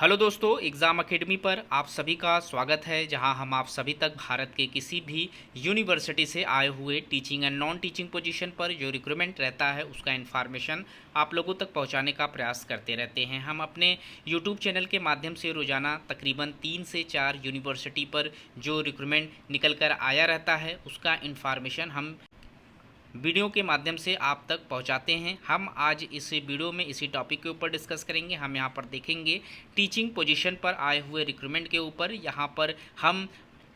Hello दोस्तों, exam academy पर आप सभी का स्वागत है, जहां हम आप सभी तक भारत के किसी भी यूनिवर्सिटी से आए हुए teaching and non teaching position पर जो रिक्रूटमेंट रहता है उसका इन्फॉर्मेशन आप लोगों तक पहुंचाने का प्रयास करते रहते हैं। हम अपने यूट्यूब चैनल के माध्यम से रोज़ाना तकरीबन 3 से 4 यूनिवर्सिटी पर जो रिक्रूटमेंट निकल कर आया रहता है उसका इन्फॉर्मेशन हम वीडियो के माध्यम से आप तक पहुंचाते हैं। हम आज इस वीडियो में इसी टॉपिक के ऊपर डिस्कस करेंगे। हम यहां पर देखेंगे टीचिंग पोजीशन पर आए हुए रिक्रूटमेंट के ऊपर। यहां पर हम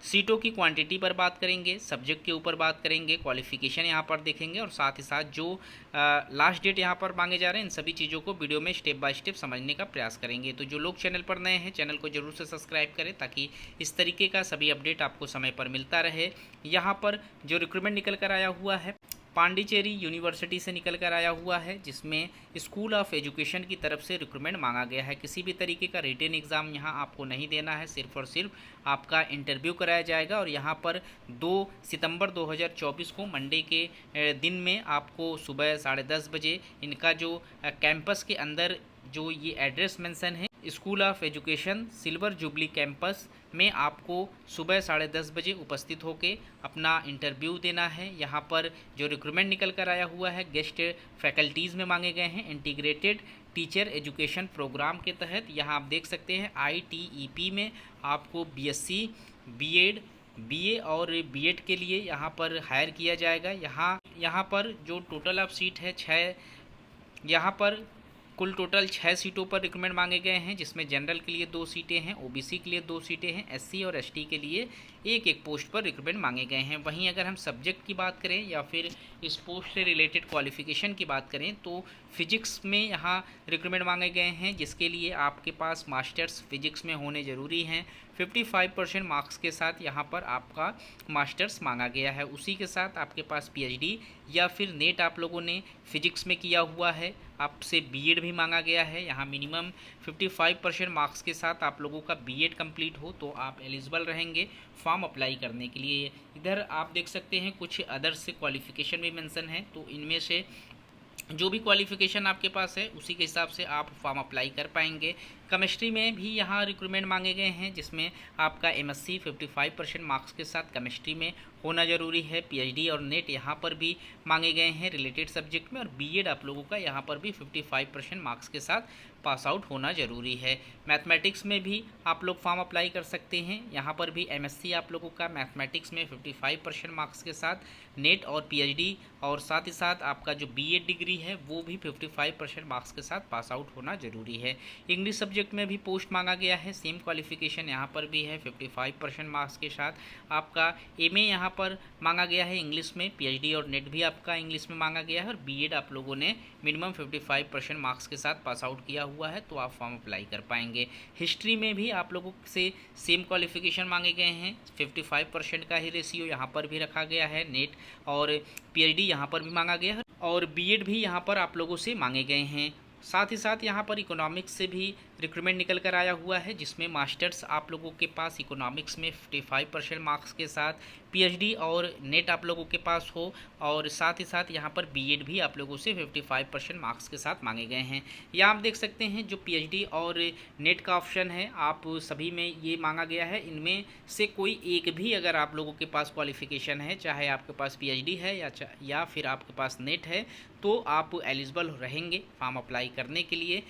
सीटों की क्वांटिटी पर बात करेंगे, सब्जेक्ट के ऊपर बात करेंगे, क्वालिफिकेशन यहां पर देखेंगे और साथ ही साथ जो लास्ट डेट यहां पर मांगे जा रहे हैं इन सभी चीज़ों को वीडियो में स्टेप बाय स्टेप समझने का प्रयास करेंगे। तो जो लोग चैनल पर नए हैं चैनल को जरूर से सब्सक्राइब करें ताकि इस तरीके का सभी अपडेट आपको समय पर मिलता रहे। यहाँ पर जो रिक्रूटमेंट निकल कर आया हुआ है पांडिचेरी यूनिवर्सिटी से निकल कर आया हुआ है, जिसमें स्कूल ऑफ एजुकेशन की तरफ से रिक्रूटमेंट मांगा गया है। किसी भी तरीके का रिटन एग्ज़ाम यहाँ आपको नहीं देना है, सिर्फ और सिर्फ आपका इंटरव्यू कराया जाएगा। और यहाँ पर 2 सितंबर 2024 को मंडे के दिन में आपको सुबह 10:30 बजे इनका जो कैंपस के अंदर जो ये एड्रेस मेंशन है school of education silver jubilee campus में आपको सुबह 10:30 बजे उपस्थित होकर अपना इंटरव्यू देना है। यहाँ पर जो रिक्रूटमेंट निकल कर आया हुआ है गेस्ट फैकल्टीज़ में मांगे गए हैं इंटीग्रेटेड टीचर एजुकेशन प्रोग्राम के तहत। यहाँ आप देख सकते हैं ITEP में आपको BSc B.Ed BA और B.Ed के लिए यहाँ पर हायर किया जाएगा। यहाँ पर जो टोटल ऑफ सीट है 6, यहाँ पर कुल टोटल 6 सीटों पर रिक्रूटमेंट मांगे गए हैं, जिसमें जनरल के लिए 2 सीटें हैं, OBC के लिए 2 सीटें हैं, SC और ST के लिए एक पोस्ट पर रिक्रूटमेंट मांगे गए हैं। वहीं अगर हम सब्जेक्ट की बात करें या फिर इस पोस्ट से रिलेटेड क्वालिफिकेशन की बात करें तो फिजिक्स में यहाँ रिक्रूटमेंट मांगे गए हैं, जिसके लिए आपके पास मास्टर्स फिजिक्स में होने ज़रूरी हैं। 55% मार्क्स के साथ यहाँ पर आपका मास्टर्स मांगा गया है। उसी के साथ आपके पास PhD या फिर नेट आप लोगों ने फिजिक्स में किया हुआ है, आपसे B.Ed भी मांगा गया है। यहाँ मिनिमम 55% मार्क्स के साथ आप लोगों का B.Ed कंप्लीट हो तो आप एलिजिबल रहेंगे फॉर्म अप्लाई करने के लिए। इधर आप देख सकते हैं कुछ अदर्स से क्वालिफिकेशन भी मेंशन है, तो इनमें से जो भी क्वालिफिकेशन आपके पास है उसी के हिसाब से आप फॉर्म अप्लाई कर पाएंगे। केमिस्ट्री में भी यहाँ रिक्रूटमेंट मांगे गए हैं, जिसमें आपका MSc 55% मार्क्स के साथ केमिस्ट्री में होना ज़रूरी है। PhD और नेट यहाँ पर भी मांगे गए हैं रिलेटेड सब्जेक्ट में, और B.Ed आप लोगों का यहाँ पर भी 55% मार्क्स के साथ पास आउट होना ज़रूरी है। मैथमेटिक्स में भी आप लोग फॉर्म अप्लाई कर सकते हैं। यहाँ पर भी MSc आप लोगों का मैथमेटिक्स में 55% मार्क्स के साथ नेट और PhD और साथ ही साथ आपका जो B.Ed डिग्री है वो भी 55% मार्क्स के साथ पास आउट होना ज़रूरी है। इंग्लिश सब्जेक्ट में भी पोस्ट मांगा गया है, सेम क्वालिफिकेशन यहाँ पर भी है 55% मार्क्स के साथ। आपका MA यहाँ पर मांगा गया है इंग्लिश में, PhD और नेट भी आपका इंग्लिश में मांगा गया है, और B.Ed आप लोगों ने मिनिमम 55% मार्क्स के साथ पास आउट किया हुआ है तो आप फॉर्म अप्लाई कर पाएंगे। हिस्ट्री में भी आप लोगों से सेम क्वालिफिकेशन मांगे गए हैं, 55% का ही रेशियो यहाँ पर भी रखा गया है। नेट और PhD यहाँ पर भी मांगा गया है और B.Ed भी यहाँ पर आप लोगों से मांगे गए हैं। साथ ही साथ यहाँ पर इकोनॉमिक्स से भी रिक्रूटमेंट निकल कर आया हुआ है, जिसमें मास्टर्स आप लोगों के पास इकोनॉमिक्स में 55% मार्क्स के साथ PhD और नेट आप लोगों के पास हो, और साथ ही साथ यहाँ पर B.Ed भी आप लोगों से 55% मार्क्स के साथ मांगे गए हैं। यहाँ आप देख सकते हैं जो PhD और नेट का ऑप्शन है आप सभी में ये मांगा गया है। इनमें से कोई एक भी अगर आप लोगों के पास क्वालिफिकेशन है, चाहे आपके पास PhD है या फिर आपके पास नेट है, तो आप एलिजिबल रहेंगे फॉर्म अप्लाई करने के लिए।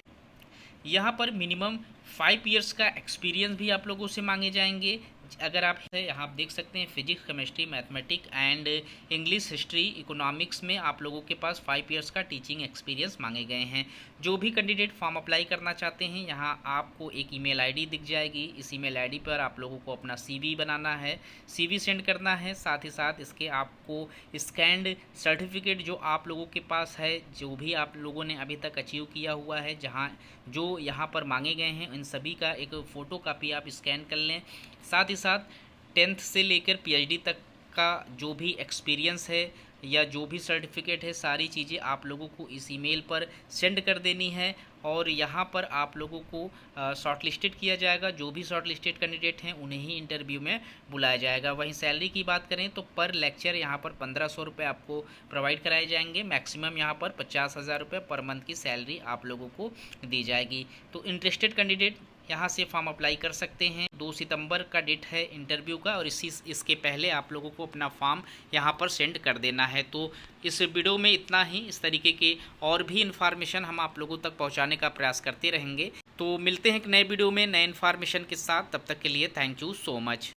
यहाँ पर मिनिमम 5 इयर्स का एक्सपीरियंस भी आप लोगों से मांगे जाएंगे। अगर आप यहाँ आप देख सकते हैं physics, chemistry, mathematics and English, history, economics में आप लोगों के पास 5 इयर्स का टीचिंग एक्सपीरियंस मांगे गए हैं। जो भी कैंडिडेट फॉर्म अप्लाई करना चाहते हैं यहाँ आपको एक ईमेल आईडी दिख जाएगी। इस ईमेल आईडी पर आप लोगों को अपना CV बनाना है, CV सेंड करना है। साथ ही साथ इसके आपको स्कैन्ड सर्टिफिकेट जो आप लोगों के पास है, जो भी आप लोगों ने अभी तक अचीव किया हुआ है, जहाँ जो यहाँ पर मांगे गए हैं इन सभी का एक फ़ोटो कापी आप स्कैन कर लें। साथ ही साथ 10th से लेकर PhD तक का जो भी एक्सपीरियंस है या जो भी सर्टिफिकेट है, सारी चीज़ें आप लोगों को इस ईमेल पर सेंड कर देनी है। और यहाँ पर आप लोगों को शॉर्टलिस्टेड किया जाएगा। जो भी शॉर्टलिस्टेड कैंडिडेट हैं उन्हें ही इंटरव्यू में बुलाया जाएगा। वहीं सैलरी की बात करें तो पर लेक्चर यहाँ पर 1500 रुपये आपको प्रोवाइड कराए जाएंगे। मैक्सिमम यहाँ पर 50,000 रुपये पर मंथ की सैलरी आप लोगों को दी जाएगी। तो इंटरेस्टेड कैंडिडेट यहाँ से फॉर्म अप्लाई कर सकते हैं। 2 सितंबर का डेट है इंटरव्यू का और इसके पहले आप लोगों को अपना फॉर्म यहाँ पर सेंड कर देना है। तो इस वीडियो में इतना ही। इस तरीके के और भी इन्फॉर्मेशन हम आप लोगों तक पहुँचाने का प्रयास करते रहेंगे। तो मिलते हैं एक नए वीडियो में नए इन्फॉर्मेशन के साथ। तब तक के लिए थैंक यू सो मच।